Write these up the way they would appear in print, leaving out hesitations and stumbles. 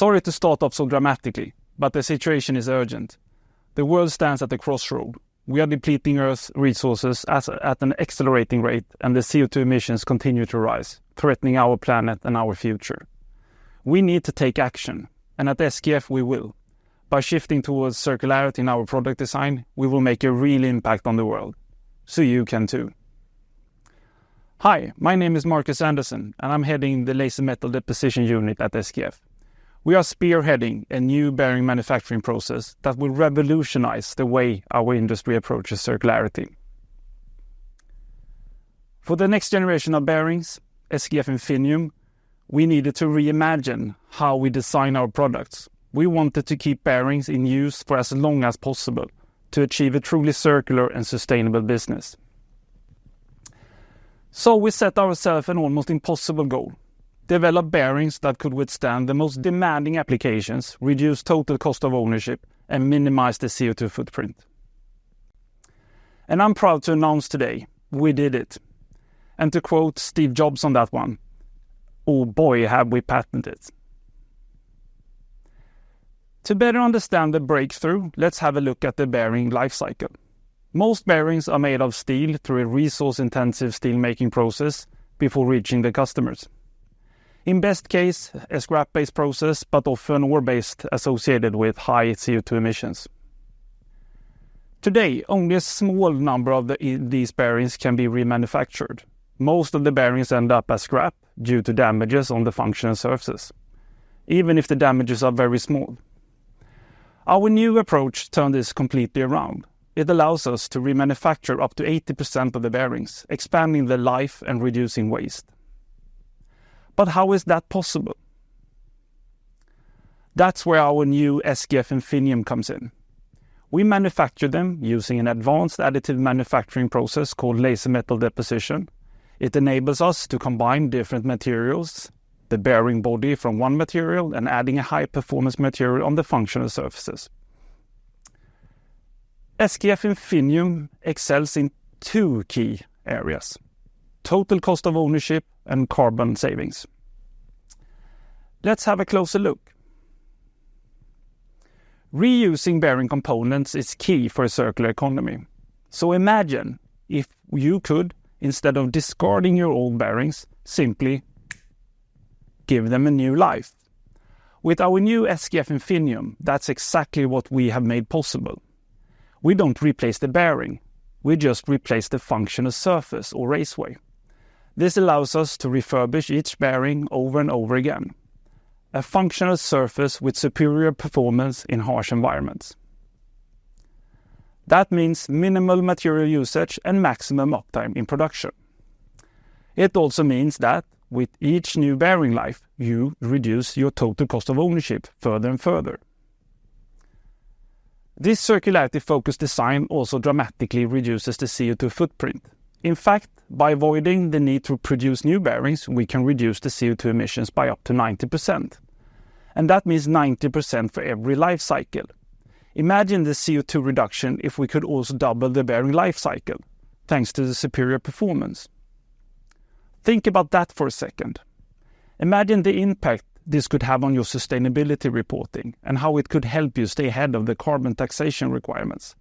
Sorry to start off so dramatically, but the situation is urgent. The world stands at a crossroad. We are depleting Earth's resources at an accelerating rate, and the CO2 emissions continue to rise, threatening our planet and our future. We need to take action, and at SKF we will. By shifting towards circularity in our product design, we will make a real impact on the world. So you can too. Hi, my name is Andersson, and I'm heading the laser metal deposition unit at SKF. We are spearheading a new bearing manufacturing process that will revolutionize the way our industry approaches circularity. For the next generation of bearings, SKF Infinium, we needed to reimagine how we design our products. We wanted to keep bearings in use for as long as possible to achieve a truly circular and sustainable business. So we set ourselves an almost impossible goal. Develop bearings that could withstand the most demanding applications, reduce total cost of ownership, and minimize the CO2 footprint. And I'm proud to announce today, we did it. And to quote Steve Jobs on that one, oh boy, have we patented it. To better understand the breakthrough, let's have a look at the bearing life cycle. Most bearings are made of steel through a resource-intensive steel-making process before reaching the customers. In best case, a scrap-based process, but often ore-based, associated with high CO2 emissions. Today, only a small number of these bearings can be remanufactured. Most of the bearings end up as scrap due to damages on the functional surfaces, even if the damages are very small. Our new approach turned this completely around. It allows us to remanufacture up to 80% of the bearings, expanding the life and reducing waste. But how is that possible? That's where our new SKF Infinium comes in. We manufacture them using an advanced additive manufacturing process called laser metal deposition. It enables us to combine different materials, the bearing body from one material, and adding a high-performance material on the functional surfaces. SKF Infinium excels in two key areas: total cost of ownership and carbon savings. Let's have a closer look. Reusing bearing components is key for a circular economy. So imagine if you could, instead of discarding your old bearings, simply give them a new life. With our new SKF Infinium, that's exactly what we have made possible. We don't replace the bearing, we just replace the functional surface or raceway. This allows us to refurbish each bearing over and over again. A functional surface with superior performance in harsh environments. That means minimal material usage and maximum uptime in production. It also means that with each new bearing life, you reduce your total cost of ownership further and further. This circularity-focused design also dramatically reduces the CO2 footprint. In fact, by avoiding the need to produce new bearings, we can reduce the CO2 emissions by up to 90%. And that means 90% for every life cycle. Imagine the CO2 reduction if we could also double the bearing life cycle, thanks to the superior performance. Think about that for a second. Imagine the impact this could have on your sustainability reporting and how it could help you stay ahead of the carbon taxation requirements.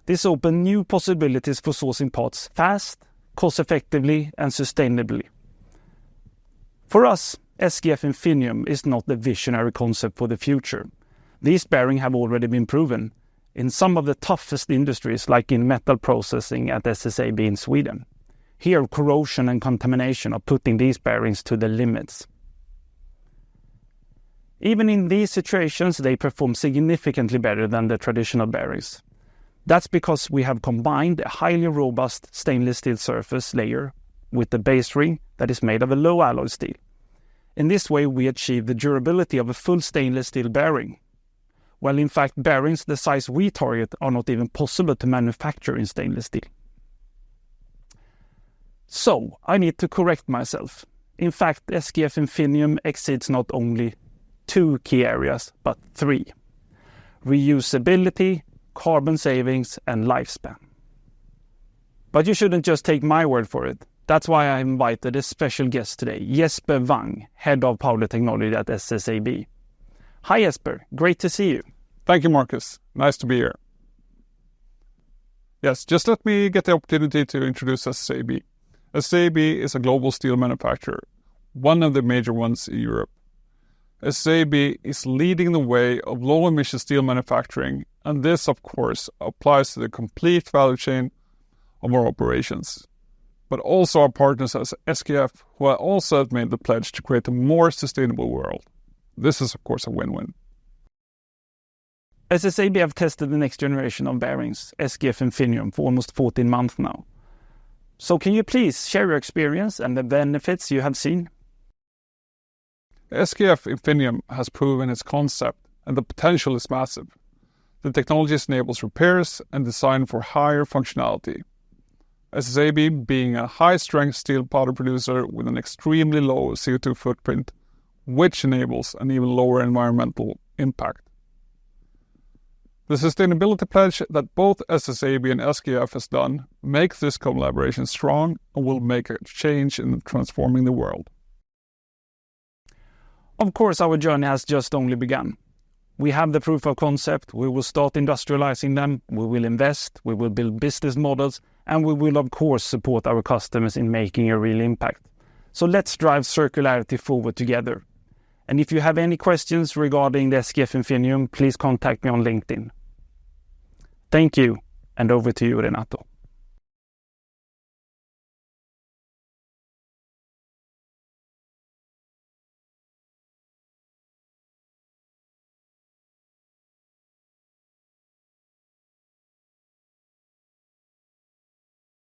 This opens new possibilities for sourcing parts fast, cost-effectively and sustainably. For us, SKF Infinium is not the visionary concept for the future. These bearings have already been proven in some of the toughest industries, like in metal processing at SSAB in Sweden. Here, corrosion and contamination are putting these bearings to the limits. Even in these situations, they perform significantly better than the traditional bearings. That's because we have combined a highly robust stainless steel surface layer with the base ring that is made of a low alloy steel. In this way, we achieve the durability of a full stainless steel bearing. While in fact, bearings the size we target are not even possible to manufacture in stainless steel. So, I need to correct myself. In fact, SKF Infinium exceeds not only two key areas, but three: reusability, carbon savings, and lifespan. But you shouldn't just take my word for it. That's why I invited a special guest today, Jesper Wang, Head of Powder Technology at SSAB. Hi Jesper, great to see you. Thank you, Marcus. Nice to be here. Yes, just let me get the opportunity to introduce SSAB. SSAB is a global steel manufacturer, one of the major ones in Europe. SSAB is leading the way of low-emission steel manufacturing, and this, of course, applies to the complete value chain of our operations. But also our partners as SKF, who also have made the pledge to create a more sustainable world. This is, of course, a win-win. SSAB have tested the next generation of bearings, SKF Infinium, for almost 14 months now. So can you please share your experience and the benefits you have seen? SKF Infinium has proven its concept, and the potential is massive. The technology enables repairs and design for higher functionality. SSAB being a high-strength steel powder producer with an extremely low CO2 footprint, which enables an even lower environmental impact. The sustainability pledge that both SSAB and SKF has done makes this collaboration strong and will make a change in transforming the world. Of course, our journey has just only begun. We have the proof of concept, we will start industrializing them, we will invest, we will build business models, and we will of course support our customers in making a real impact. So let's drive circularity forward together. And if you have any questions regarding the SKF Infinium, please contact me on LinkedIn. Thank you, and over to you, Renato.